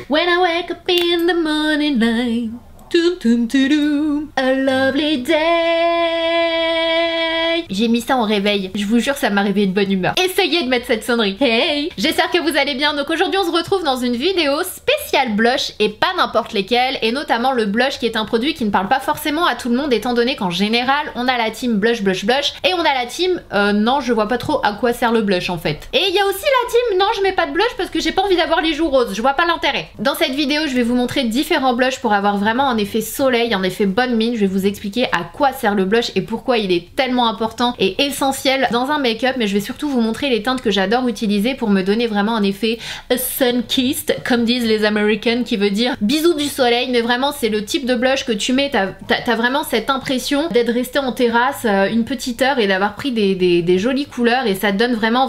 When I wake up in the morning light, toum toum toudoum, a lovely day. J'ai mis ça en réveil, je vous jure ça m'a réveillé de bonne humeur. Essayez de mettre cette sonnerie. Hey, j'espère que vous allez bien. Donc aujourd'hui on se retrouve dans une vidéo spéciale blush et pas n'importe lesquels, et notamment le blush qui est un produit qui ne parle pas forcément à tout le monde étant donné qu'en général on a la team blush blush blush et on a la team non je vois pas trop à quoi sert le blush en fait. Et il y a aussi la team non je mets pas de blush parce que j'ai pas envie d'avoir les joues roses, je vois pas l'intérêt. Dans cette vidéo je vais vous montrer différents blushs pour avoir vraiment un effet soleil, un effet bonne mine. Je vais vous expliquer à quoi sert le blush et pourquoi il est tellement important et essentiel dans un make-up, mais je vais surtout vous montrer les teintes que j'adore utiliser pour me donner vraiment un effet sun-kissed, comme disent les Américaines, qui veut dire bisous du soleil, mais vraiment c'est le type de blush que tu mets, t'as vraiment cette impression d'être resté en terrasse une petite heure et d'avoir pris des jolies couleurs, et ça te donne vraiment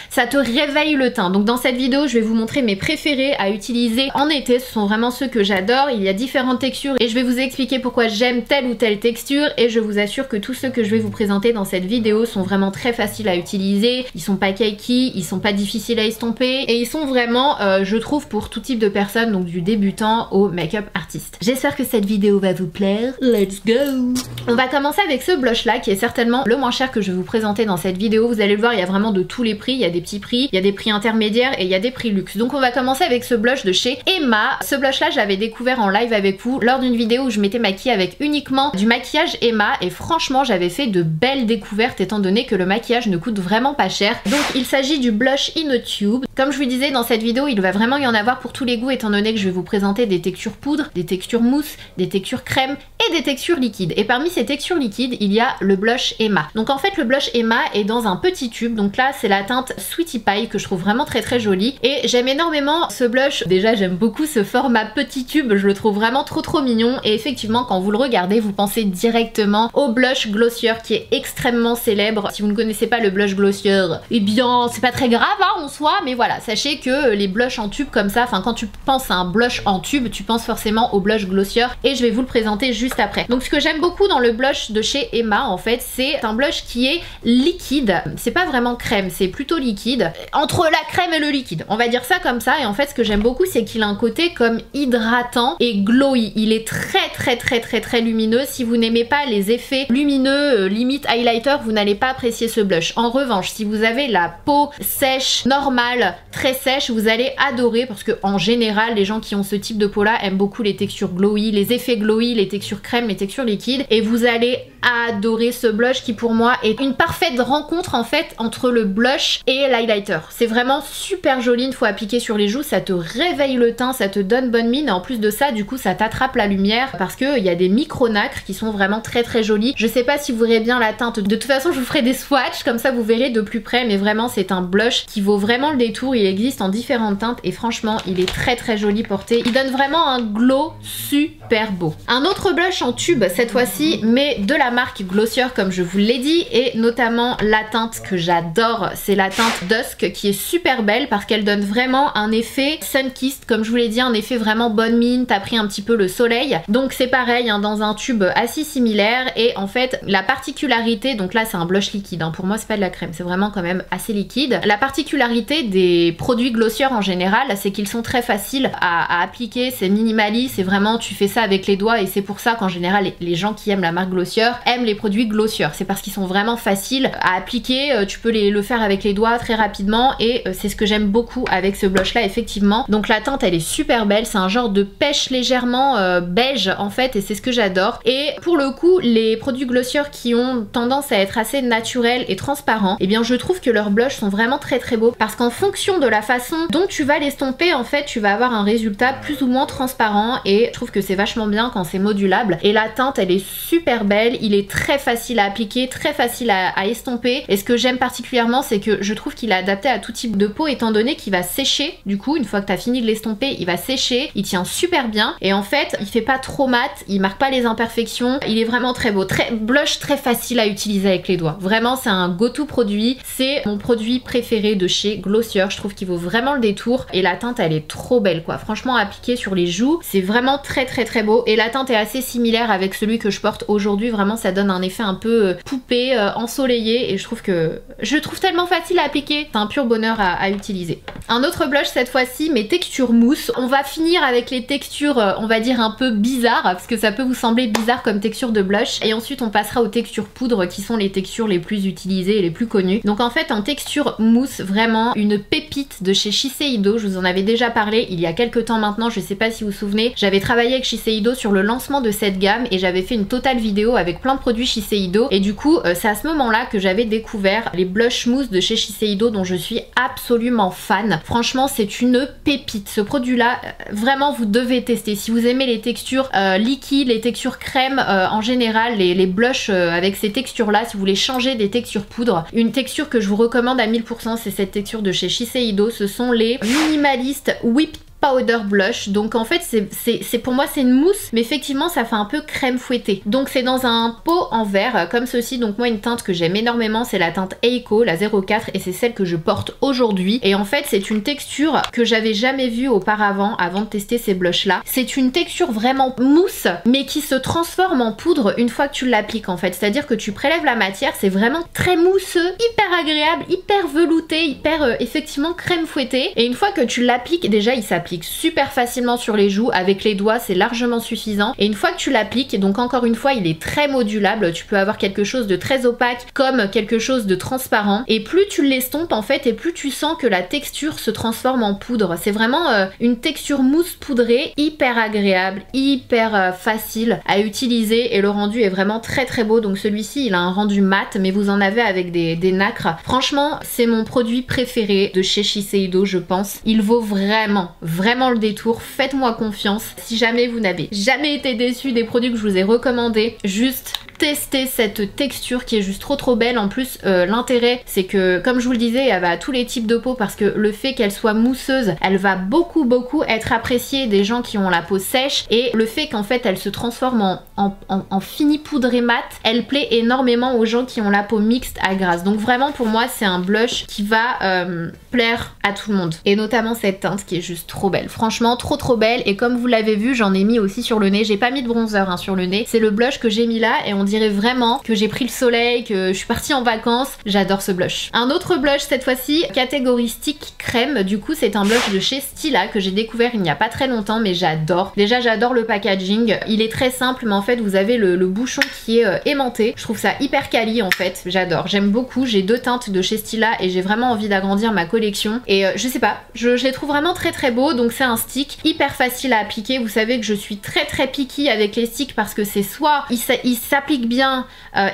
ça te réveille le teint. Donc dans cette vidéo je vais vous montrer mes préférés à utiliser en été, ce sont vraiment ceux que j'adore. Il y a différentes textures et je vais vous expliquer pourquoi j'aime telle ou telle texture, et je vous assure que tous ceux que je vais vous présenter dans cette vidéo sont vraiment très faciles à utiliser, ils sont pas cakey, ils sont pas difficiles à estomper, et ils sont vraiment je trouve pour tout type de personnes, donc du débutant au make-up artiste. J'espère que cette vidéo va vous plaire. Let's go. On va commencer avec ce blush là qui est certainement le moins cher que je vais vous présenter dans cette vidéo. Vous allez le voir, il y a vraiment de tous les prix, il y a des petits prix, il y a des prix intermédiaires et il y a des prix luxe. Donc on va commencer avec ce blush de chez Emma. Ce blush là j'avais découvert en live avec vous lors d'une vidéo où je m'étais maquillée avec uniquement du maquillage Emma, et franchement j'avais fait de belles découvertes étant donné que le maquillage ne coûte vraiment pas cher. Donc il s'agit du blush in a tube. Comme je vous disais dans cette vidéo, il va vraiment y en avoir pour tous les goûts étant donné que je vais vous présenter des textures poudre, des textures mousse, des textures crème et des textures liquides. Et parmi ces textures liquides, il y a le blush Emma. Donc en fait le blush Emma est dans un petit tube, donc là c'est la teinte Sweetie Pie que je trouve vraiment très jolie, et j'aime énormément ce blush. Déjà j'aime beaucoup ce format petit tube, je le trouve vraiment trop mignon, et effectivement quand vous le regardez vous pensez directement au blush Glossier qui est extrêmement célèbre. Si vous ne connaissez pas le blush Glossier, eh bien c'est pas très grave hein, en soi, mais voilà, sachez que les blushs en tube comme ça, enfin quand tu penses à un blush en tube tu penses forcément au blush Glossier, et je vais vous le présenter juste après. Donc ce que j'aime beaucoup dans le blush de chez Emma en fait, c'est un blush qui est liquide, c'est pas vraiment crème, c'est plutôt liquide, entre la crème et le liquide, on va dire ça comme ça. Et en fait ce que j'aime beaucoup c'est qu'il a un côté comme hydratant et glowy, il est très lumineux. Si vous n'aimez pas les effets lumineux limite highlighter, vous n'allez pas apprécier ce blush. En revanche si vous avez la peau sèche, normale, très sèche, vous allez adorer, parce que en général les gens qui ont ce type de peau là aiment beaucoup les textures glowy, les effets glowy, les textures crème, les textures liquides, et vous allez adorer ce blush qui pour moi est une parfaite rencontre en fait entre le blush et l'highlighter. C'est vraiment super joli une fois appliqué sur les joues, ça te réveille le teint, ça te donne bonne mine, et en plus de ça du coup ça t'attrape la lumière parce que il y a des micro nacres qui sont vraiment très jolis. Je sais pas si vous verrez bien la teinte, de toute façon je vous ferai des swatchs comme ça vous verrez de plus près, mais vraiment c'est un blush qui vaut vraiment le détour. Il existe en différentes teintes et franchement il est très joli porté, il donne vraiment un glow super beau. Un autre blush en tube cette fois-ci, mais de la marque Glossier comme je vous l'ai dit, et notamment la teinte que j'adore, c'est la teinte Dusk qui est super belle parce qu'elle donne vraiment un effet sun-kissed, comme je vous l'ai dit, un effet vraiment bonne mine, t'as pris un petit peu le soleil. Donc c'est pareil hein, dans un tube assez similaire, et en fait la particularité, donc là c'est un blush liquide hein, pour moi c'est pas de la crème, c'est vraiment quand même assez liquide. La particularité des produits Glossier en général, c'est qu'ils sont très faciles à appliquer, c'est minimaliste, c'est vraiment tu fais ça avec les doigts, et c'est pour ça qu'en général les gens qui aiment la marque Glossier aiment les produits Glossier, c'est parce qu'ils sont vraiment faciles à appliquer, tu peux le faire avec les doigts très rapidement, et c'est ce que j'aime beaucoup avec ce blush là effectivement. Donc la teinte elle est super belle, c'est un genre de pêche légèrement beige en fait, et c'est ce que j'adore. Et pour le coup les produits Glossier qui ont tendance à être assez naturels et transparents, et bien je trouve que leurs blushs sont vraiment très beaux, parce qu'en fonction de la façon dont tu vas l'estomper en fait tu vas avoir un résultat plus ou moins transparent, et je trouve que c'est vachement bien quand c'est modulable. Et la teinte elle est super belle, il est très facile à appliquer, très facile à estomper, et ce que j'aime particulièrement c'est que je trouve qu'il est adapté à tout type de peau étant donné qu'il va sécher, du coup une fois que tu as fini de l'estomper il va sécher, il tient super bien, et en fait il fait pas trop mat, il marque pas les imperfections, il est vraiment très beau, blush très facile à utiliser avec les doigts, vraiment c'est un go-to produit, c'est mon produit préféré de chez Glossier, je trouve qu'il vaut vraiment le détour, et la teinte elle est trop belle quoi, franchement appliquée sur les joues c'est vraiment très beau, et la teinte est assez similaire similaire avec celui que je porte aujourd'hui. Vraiment ça donne un effet un peu poupée, ensoleillé, et je trouve tellement facile à appliquer. C'est un pur bonheur à utiliser. Un autre blush cette fois-ci, mais texture mousse. On va finir avec les textures on va dire un peu bizarres, parce que ça peut vous sembler bizarre comme texture de blush, et ensuite on passera aux textures poudre qui sont les textures les plus utilisées et les plus connues. Donc en fait en texture mousse, vraiment une pépite de chez Shiseido. Je vous en avais déjà parlé il y a quelques temps maintenant, je sais pas si vous vous souvenez. J'avais travaillé avec Shiseido sur le lancement de cette gamme et j'avais fait une totale vidéo avec plein de produits Shiseido, et du coup c'est à ce moment là que j'avais découvert les blush mousse de chez Shiseido dont je suis absolument fan. Franchement c'est une pépite, ce produit là vraiment vous devez tester si vous aimez les textures liquides, les textures crème en général, les blushs avec ces textures là. Si vous voulez changer des textures poudre, une texture que je vous recommande à 1000%, c'est cette texture de chez Shiseido. Ce sont les Minimalist Whipped Powder Blush. Donc en fait c'est pour moi c'est une mousse, mais effectivement ça fait un peu crème fouettée. Donc c'est dans un pot en verre comme ceci. Donc moi une teinte que j'aime énormément c'est la teinte Eiko, la 04, et c'est celle que je porte aujourd'hui. Et en fait c'est une texture que j'avais jamais vue auparavant avant de tester ces blushs là. C'est une texture vraiment mousse mais qui se transforme en poudre une fois que tu l'appliques en fait. C'est-à-dire que tu prélèves la matière, c'est vraiment très mousseux, hyper agréable, hyper velouté, hyper effectivement crème fouettée. Et une fois que tu l'appliques, déjà il s'applique super facilement sur les joues, avec les doigts c'est largement suffisant. Et une fois que tu l'appliques, donc encore une fois il est très modulable, tu peux avoir quelque chose de très opaque comme quelque chose de transparent, et plus tu l'estompes en fait et plus tu sens que la texture se transforme en poudre. C'est vraiment une texture mousse poudrée, hyper agréable, hyper facile à utiliser, et le rendu est vraiment très très beau. Donc celui-ci il a un rendu mat, mais vous en avez avec des nacres. Franchement c'est mon produit préféré de chez Shiseido je pense. Il vaut vraiment le détour, faites-moi confiance. Si jamais vous n'avez jamais été déçu des produits que je vous ai recommandés, juste tester cette texture qui est juste trop belle. En plus l'intérêt c'est que comme je vous le disais elle va à tous les types de peau, parce que le fait qu'elle soit mousseuse elle va beaucoup être appréciée des gens qui ont la peau sèche, et le fait qu'en fait elle se transforme en fini poudré mat, elle plaît énormément aux gens qui ont la peau mixte à grasse. Donc vraiment pour moi c'est un blush qui va plaire à tout le monde, et notamment cette teinte qui est juste trop belle, franchement trop belle. Et comme vous l'avez vu j'en ai mis aussi sur le nez, j'ai pas mis de bronzer hein, sur le nez, c'est le blush que j'ai mis là, et on dirait vraiment que j'ai pris le soleil, que je suis partie en vacances. J'adore ce blush. Un autre blush cette fois-ci, catégorie stick crème. Du coup c'est un blush de chez Stila que j'ai découvert il n'y a pas très longtemps, mais j'adore. Déjà j'adore le packaging, il est très simple, mais en fait vous avez le bouchon qui est aimanté. Je trouve ça hyper quali en fait, j'adore, j'aime beaucoup. J'ai deux teintes de chez Stila et j'ai vraiment envie d'agrandir ma collection, et je sais pas, je les trouve vraiment très beaux. Donc c'est un stick hyper facile à appliquer. Vous savez que je suis très picky avec les sticks, parce que c'est soit il s'applique bien,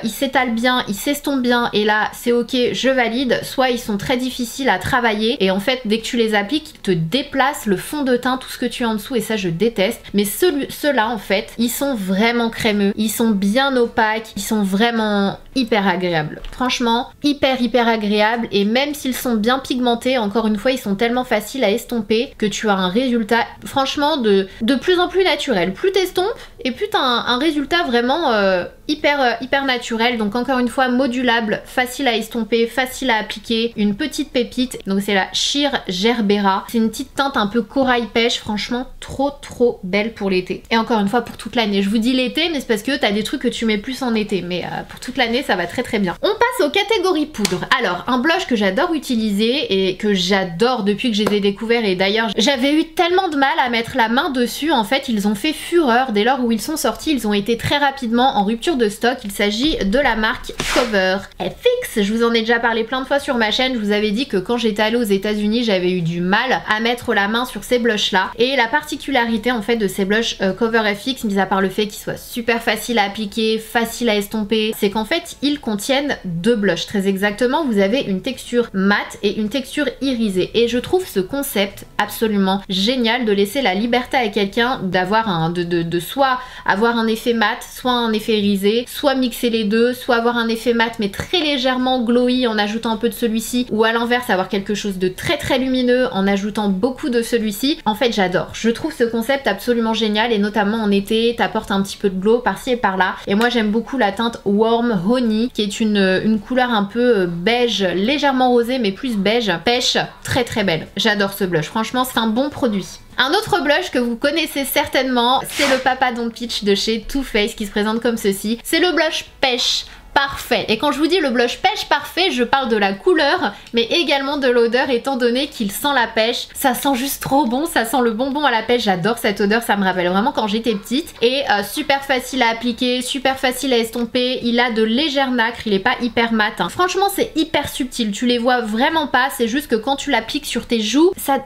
il s'étale bien, il s'estompe bien, et là c'est ok, je valide, soit ils sont très difficiles à travailler, et en fait dès que tu les appliques ils te déplacent le fond de teint, tout ce que tu as en dessous, et ça je déteste. Mais ceux-là en fait ils sont vraiment crémeux, ils sont bien opaques, ils sont vraiment hyper agréables. Franchement hyper agréables, et même s'ils sont bien pigmentés, encore une fois ils sont tellement faciles à estomper que tu as un résultat franchement de plus en plus naturel. Plus t'estompes et plus t'as un résultat vraiment hyper naturel. Donc encore une fois modulable, facile à estomper, facile à appliquer, une petite pépite. Donc c'est la Sheer Gerbera, c'est une petite teinte un peu corail pêche, franchement trop belle pour l'été, et encore une fois pour toute l'année. Je vous dis l'été mais c'est parce que t'as des trucs que tu mets plus en été, mais pour toute l'année ça va très bien. On passe aux catégories poudre. Alors un blush que j'adore utiliser et que j'adore depuis que je les ai découverts, et d'ailleurs j'avais eu tellement de mal à mettre la main dessus, en fait ils ont fait fureur dès lors où ils sont sortis. Ils ont été très rapidement en rupture de stock. Il s'agit de la marque Cover FX. Je vous en ai déjà parlé plein de fois sur ma chaîne. Je vous avais dit que quand j'étais allée aux États-Unis j'avais eu du mal à mettre la main sur ces blushs là, et la particularité en fait de ces blushs Cover FX, mis à part le fait qu'ils soient super faciles à appliquer, faciles à estomper, c'est qu'en fait ils contiennent deux blushs. Très exactement, vous avez une texture mat et une texture irisée, et je trouve ce concept absolument génial de laisser la liberté à quelqu'un d'avoir de soit avoir un effet mat, soit un effet irisé, soit mixer les deux, soit avoir un effet mat mais très légèrement glowy en ajoutant un peu de celui-ci, ou à l'inverse avoir quelque chose de très lumineux en ajoutant beaucoup de celui-ci. En fait j'adore, je trouve ce concept absolument génial, et notamment en été t'apportes un petit peu de glow par-ci et par-là. Et moi j'aime beaucoup la teinte Warm Honey, qui est une couleur un peu beige, légèrement rosée mais plus beige. Pêche, très très belle. J'adore ce blush, franchement c'est un bon produit. Un autre blush que vous connaissez certainement, c'est le Papa Don't Peach de chez Too Faced qui se présente comme ceci. C'est le blush pêche parfait. Et quand je vous dis le blush pêche parfait, je parle de la couleur, mais également de l'odeur, étant donné qu'il sent la pêche. Ça sent juste trop bon, ça sent le bonbon à la pêche. J'adore cette odeur, ça me rappelle vraiment quand j'étais petite. Et super facile à appliquer, super facile à estomper. Il a de légères nacres, il est pas hyper mat, hein. Franchement, c'est hyper subtil, tu les vois vraiment pas. C'est juste que quand tu l'appliques sur tes joues, ça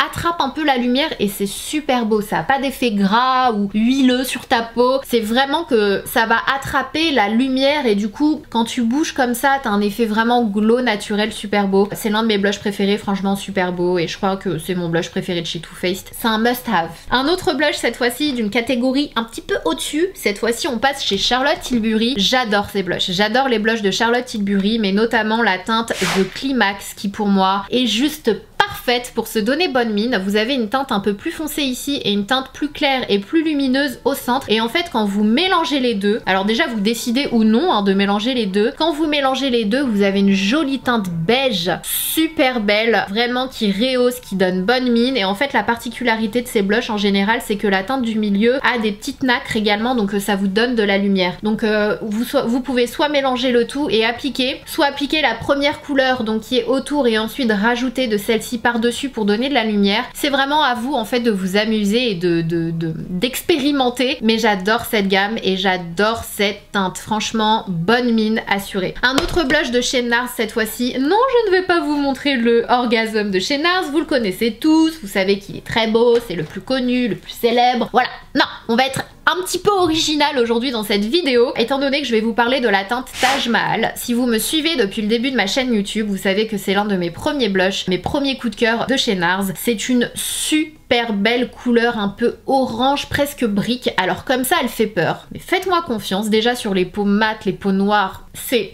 attrape un peu la lumière et c'est super beau. Ça a pas d'effet gras ou huileux sur ta peau. C'est vraiment que ça va attraper la lumière et du coup quand tu bouges comme ça t'as un effet vraiment glow naturel super beau. C'est l'un de mes blushs préférés, franchement super beau, et je crois que c'est mon blush préféré de chez Too Faced. C'est un must have. Un autre blush cette fois-ci d'une catégorie un petit peu au-dessus. Cette fois-ci on passe chez Charlotte Tilbury. J'adore ces blushs, j'adore les blushs de Charlotte Tilbury, mais notamment la teinte de Climax qui pour moi est juste parfaite pour se donner bonne mine. Vous avez une teinte un peu plus foncée ici et une teinte plus claire et plus lumineuse au centre, et en fait quand vous mélangez les deux, alors déjà vous décidez ou non hein, de mélanger les deux. Quand vous mélangez les deux, vous avez une jolie teinte beige super belle, vraiment qui rehausse, qui donne bonne mine. Et en fait la particularité de ces blushs en général, c'est que la teinte du milieu a des petites nacres également, donc ça vous donne de la lumière. Donc vous pouvez soit mélanger le tout et appliquer, soit appliquer la première couleur donc qui est autour et ensuite rajouter de celle-ci par-dessus pour donner de la lumière. C'est vraiment à vous en fait de vous amuser et d'expérimenter, mais j'adore cette gamme et j'adore cette teinte, franchement bonne mine assurée. Un autre blush de chez NARS cette fois-ci. Non, je ne vais pas vous montrer le Orgasm de chez NARS, vous le connaissez tous, vous savez qu'il est très beau, c'est le plus connu, le plus célèbre, voilà. Non, on va être un petit peu original aujourd'hui dans cette vidéo, étant donné que je vais vous parler de la teinte Taj Mahal. Si vous me suivez depuis le début de ma chaîne YouTube, vous savez que c'est l'un de mes premiers blushs, mes premiers coups de cœur de chez NARS. C'est une super belle couleur un peu orange, presque brique. Alors comme ça, elle fait peur, mais faites-moi confiance, déjà sur les peaux mates, les peaux noires, c'est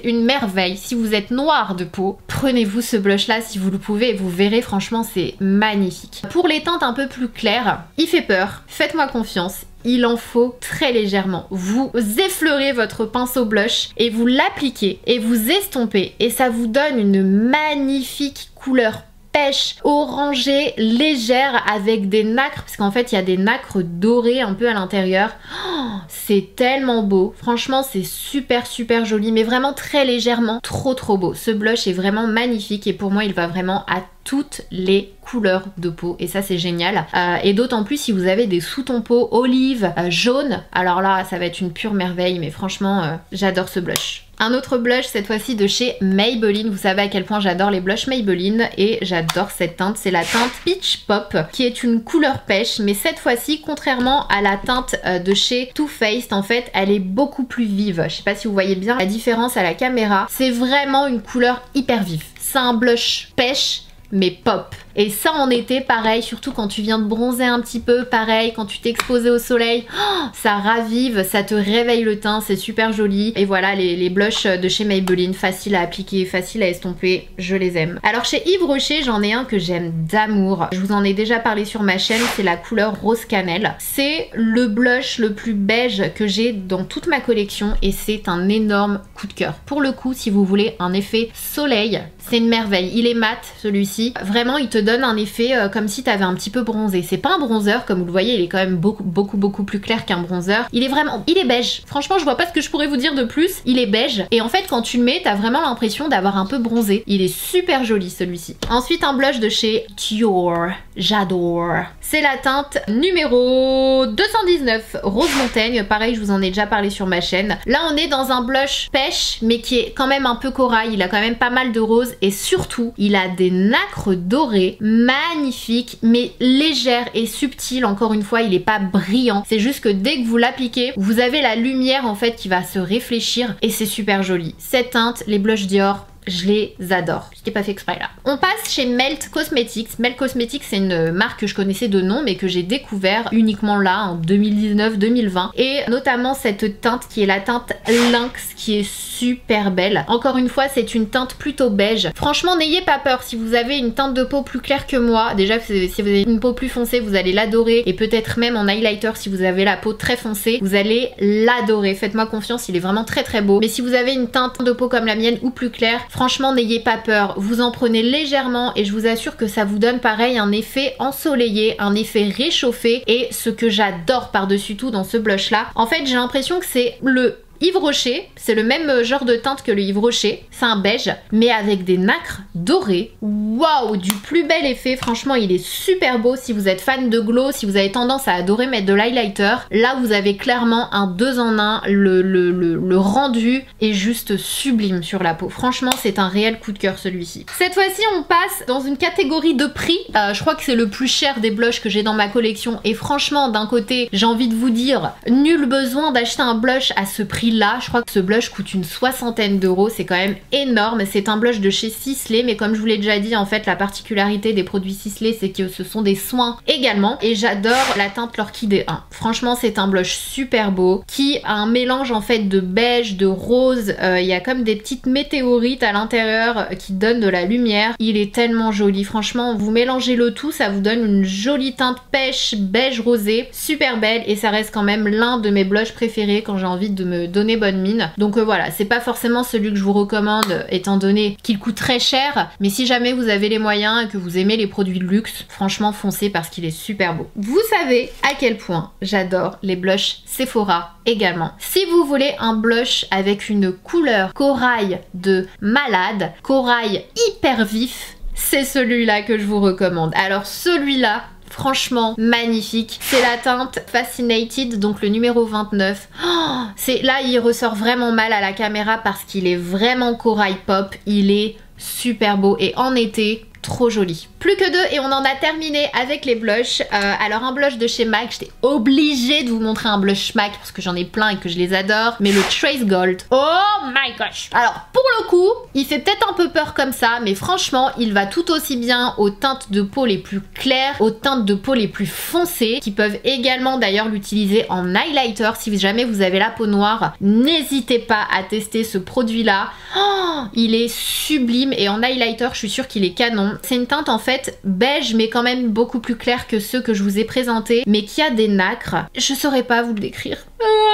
une merveille. Si vous êtes noir de peau, prenez-vous ce blush là si vous le pouvez et vous verrez, franchement c'est magnifique. Pour les teintes un peu plus claires, il fait peur, faites-moi confiance, il en faut très légèrement. Vous effleurez votre pinceau blush et vous l'appliquez et vous estompez et ça vous donne une magnifique couleur pêche orangée légère avec des nacres, parce qu'en fait il y a des nacres dorées un peu à l'intérieur. Oh, c'est tellement beau, franchement c'est super joli, mais vraiment très légèrement, trop beau. Ce blush est vraiment magnifique et pour moi il va vraiment à toutes les couleurs de peau et ça c'est génial. Et d'autant plus si vous avez des sous-tons peau olive, jaune, alors là ça va être une pure merveille, mais franchement j'adore ce blush. Un autre blush cette fois-ci de chez Maybelline. Vous savez à quel point j'adore les blushs Maybelline et j'adore cette teinte. C'est la teinte Peach Pop qui est une couleur pêche, mais cette fois-ci contrairement à la teinte de chez Too Faced, en fait elle est beaucoup plus vive. Je sais pas si vous voyez bien la différence à la caméra. C'est vraiment une couleur hyper vive. C'est un blush pêche mais pop. Et ça en été, pareil, surtout quand tu viens de bronzer un petit peu, pareil, quand tu t'es exposé au soleil, oh, ça ravive, ça te réveille le teint, c'est super joli. Et voilà, les blushs de chez Maybelline, facile à appliquer, facile à estomper, je les aime. Alors chez Yves Rocher, j'en ai un que j'aime d'amour. Je vous en ai déjà parlé sur ma chaîne, c'est la couleur rose cannelle. C'est le blush le plus beige que j'ai dans toute ma collection et c'est un énorme coup de cœur. Pour le coup, si vous voulez un effet soleil, c'est une merveille. Il est mat, celui-ci. Vraiment, il te donne un effet comme si tu avais un petit peu bronzé. C'est pas un bronzer, comme vous le voyez, il est quand même beaucoup plus clair qu'un bronzer. Il est beige. Franchement, je vois pas ce que je pourrais vous dire de plus. Il est beige. Et en fait, quand tu le mets, t'as vraiment l'impression d'avoir un peu bronzé. Il est super joli, celui-ci. Ensuite, un blush de chez Dior. J'adore. C'est la teinte numéro 219, Rose Montaigne. Pareil, je vous en ai déjà parlé sur ma chaîne. Là, on est dans un blush pêche, mais qui est quand même un peu corail. Il a quand même pas mal de rose et surtout, il a des nacres dorées magnifiques, mais légères et subtiles. Encore une fois, il est pas brillant. C'est juste que dès que vous l'appliquez, vous avez la lumière en fait qui va se réfléchir et c'est super joli. Cette teinte, les blushs Dior, je les adore. Je t'ai pas fait exprès là. On passe chez Melt Cosmetics. Melt Cosmetics, c'est une marque que je connaissais de nom mais que j'ai découvert uniquement là en 2019-2020. Et notamment cette teinte qui est la teinte Lynx qui est super belle. Encore une fois, c'est une teinte plutôt beige. Franchement, n'ayez pas peur si vous avez une teinte de peau plus claire que moi. Déjà, si vous avez une peau plus foncée, vous allez l'adorer. Et peut-être même en highlighter, si vous avez la peau très foncée, vous allez l'adorer. Faites-moi confiance, il est vraiment très très beau. Mais si vous avez une teinte de peau comme la mienne ou plus claire, franchement, n'ayez pas peur. Vous en prenez légèrement et je vous assure que ça vous donne pareil un effet ensoleillé, un effet réchauffé. Et ce que j'adore par-dessus tout dans ce blush là, en fait, j'ai l'impression que c'est le Yves Rocher, c'est le même genre de teinte que le Yves Rocher, c'est un beige, mais avec des nacres dorées. Waouh, du plus bel effet, franchement il est super beau. Si vous êtes fan de glow, si vous avez tendance à adorer mettre de l'highlighter, là vous avez clairement un 2 en 1, le rendu est juste sublime sur la peau. Franchement c'est un réel coup de cœur celui-ci. Cette fois-ci on passe dans une catégorie de prix, je crois que c'est le plus cher des blushs que j'ai dans ma collection et franchement d'un côté j'ai envie de vous dire, nul besoin d'acheter un blush à ce prix là. Je crois que ce blush coûte une 60aine d'euros, c'est quand même énorme. C'est un blush de chez Sisley, mais comme je vous l'ai déjà dit, en fait la particularité des produits Sisley c'est que ce sont des soins également et j'adore la teinte l'Orchidée 1. Franchement c'est un blush super beau qui a un mélange en fait de beige, de rose, il y a comme des petites météorites à l'intérieur qui donnent de la lumière. Il est tellement joli, franchement vous mélangez le tout, ça vous donne une jolie teinte pêche beige rosé, super belle et ça reste quand même l'un de mes blushs préférés quand j'ai envie de me donner bonne mine. Donc voilà, c'est pas forcément celui que je vous recommande étant donné qu'il coûte très cher, mais si jamais vous avez les moyens et que vous aimez les produits de luxe, franchement foncez parce qu'il est super beau. Vous savez à quel point j'adore les blushs Sephora également. Si vous voulez un blush avec une couleur corail de malade, corail hyper vif, c'est celui-là que je vous recommande. Alors celui-là, franchement magnifique, c'est la teinte Fascinated, donc le numéro 29. Oh, là il ressort vraiment mal à la caméra parce qu'il est vraiment corail pop, il est super beau et en été trop joli. Plus que deux et on en a terminé avec les blushs. Alors un blush de chez MAC, j'étais obligée de vous montrer un blush MAC parce que j'en ai plein et que je les adore, mais le Trace Gold. Oh my gosh. Alors pour le coup, il fait peut-être un peu peur comme ça, mais franchement, il va tout aussi bien aux teintes de peau les plus claires, aux teintes de peau les plus foncées, qui peuvent également d'ailleurs l'utiliser en highlighter. Si jamais vous avez la peau noire, n'hésitez pas à tester ce produit-là. Oh, il est sublime et en highlighter, je suis sûre qu'il est canon. C'est une teinte en fait beige mais quand même beaucoup plus claire que ceux que je vous ai présentés, mais qui a des nacres. Je saurais pas vous le décrire.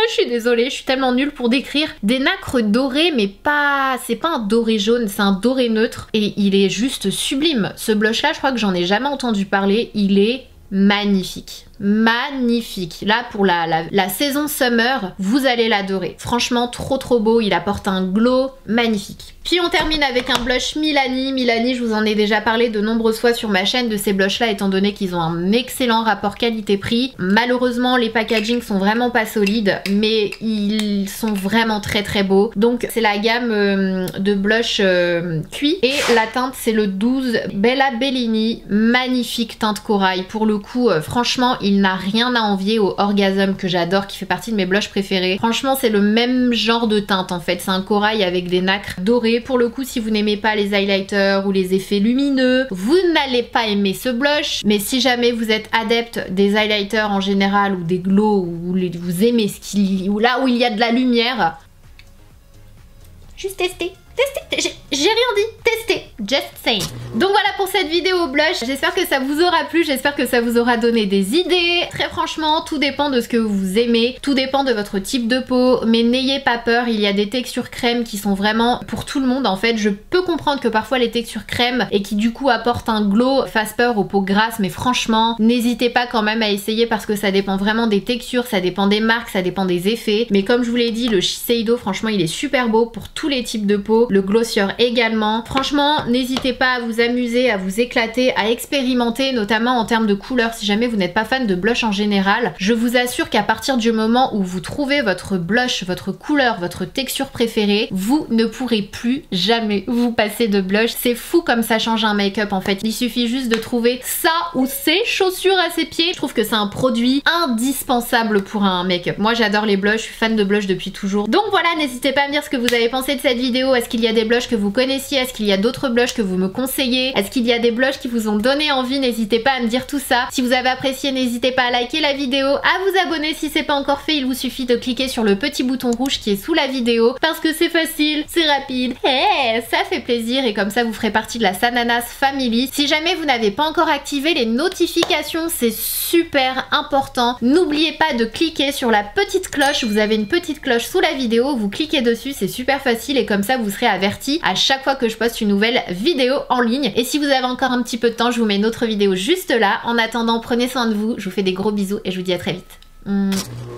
Je suis désolée, je suis tellement nulle pour décrire. Des nacres dorés mais pas... c'est pas un doré jaune, c'est un doré neutre et il est juste sublime. Ce blush là, je crois que j'en ai jamais entendu parler, il est magnifique. Magnifique. Là pour la saison summer, vous allez l'adorer. Franchement trop beau, il apporte un glow magnifique. Puis on termine avec un blush Milani. Milani, je vous en ai déjà parlé de nombreuses fois sur ma chaîne de ces blushs là étant donné qu'ils ont un excellent rapport qualité-prix. Malheureusement les packagings sont vraiment pas solides mais ils sont vraiment très beaux. Donc c'est la gamme de blush cuit et la teinte c'est le 12 Bella Bellini. Magnifique teinte corail. Pour le coup franchement il n'a rien à envier au Orgasm que j'adore, qui fait partie de mes blushs préférés. Franchement c'est le même genre de teinte en fait, c'est un corail avec des nacres dorées. Pour le coup si vous n'aimez pas les highlighters ou les effets lumineux, vous n'allez pas aimer ce blush, mais si jamais vous êtes adepte des highlighters en général ou des glows ou vous aimez ou là où il y a de la lumière, juste testez. J'ai rien dit, testez, just saying. Donc voilà pour cette vidéo blush, j'espère que ça vous aura plu, j'espère que ça vous aura donné des idées. Très franchement, tout dépend de ce que vous aimez, tout dépend de votre type de peau, mais n'ayez pas peur, il y a des textures crème qui sont vraiment pour tout le monde en fait. Je peux comprendre que parfois les textures crème et qui du coup apportent un glow fassent peur aux peaux grasses, mais franchement, n'hésitez pas quand même à essayer parce que ça dépend vraiment des textures, ça dépend des marques, ça dépend des effets. Mais comme je vous l'ai dit, le Shiseido, franchement, il est super beau pour tous les types de peau. Le Glossier également. Franchement, n'hésitez pas à vous amuser, à vous éclater, à expérimenter, notamment en termes de couleurs. Si jamais vous n'êtes pas fan de blush en général, je vous assure qu'à partir du moment où vous trouvez votre blush, votre couleur, votre texture préférée, vous ne pourrez plus jamais vous passer de blush. C'est fou comme ça change un make-up en fait. Il suffit juste de trouver ça ou ces chaussures à ses pieds. Je trouve que c'est un produit indispensable pour un make-up. Moi j'adore les blushs, je suis fan de blush depuis toujours. Donc voilà, n'hésitez pas à me dire ce que vous avez pensé de cette vidéo. Est-ce qu'il y a des blushs que vous connaissiez? Est-ce qu'il y a d'autres blushs que vous me conseillez? Est-ce qu'il y a des blushs qui vous ont donné envie? N'hésitez pas à me dire tout ça. Si vous avez apprécié, n'hésitez pas à liker la vidéo, à vous abonner si c'est pas encore fait. Il vous suffit de cliquer sur le petit bouton rouge qui est sous la vidéo parce que c'est facile, c'est rapide, et ça fait plaisir et comme ça vous ferez partie de la Sananas Family. Si jamais vous n'avez pas encore activé les notifications, c'est super important. N'oubliez pas de cliquer sur la petite cloche. Vous avez une petite cloche sous la vidéo, vous cliquez dessus, c'est super facile et comme ça vous serez averti à chaque fois que je poste une nouvelle vidéo en ligne. Et si vous avez encore un petit peu de temps, je vous mets une autre vidéo juste là. En attendant, prenez soin de vous, je vous fais des gros bisous et je vous dis à très vite.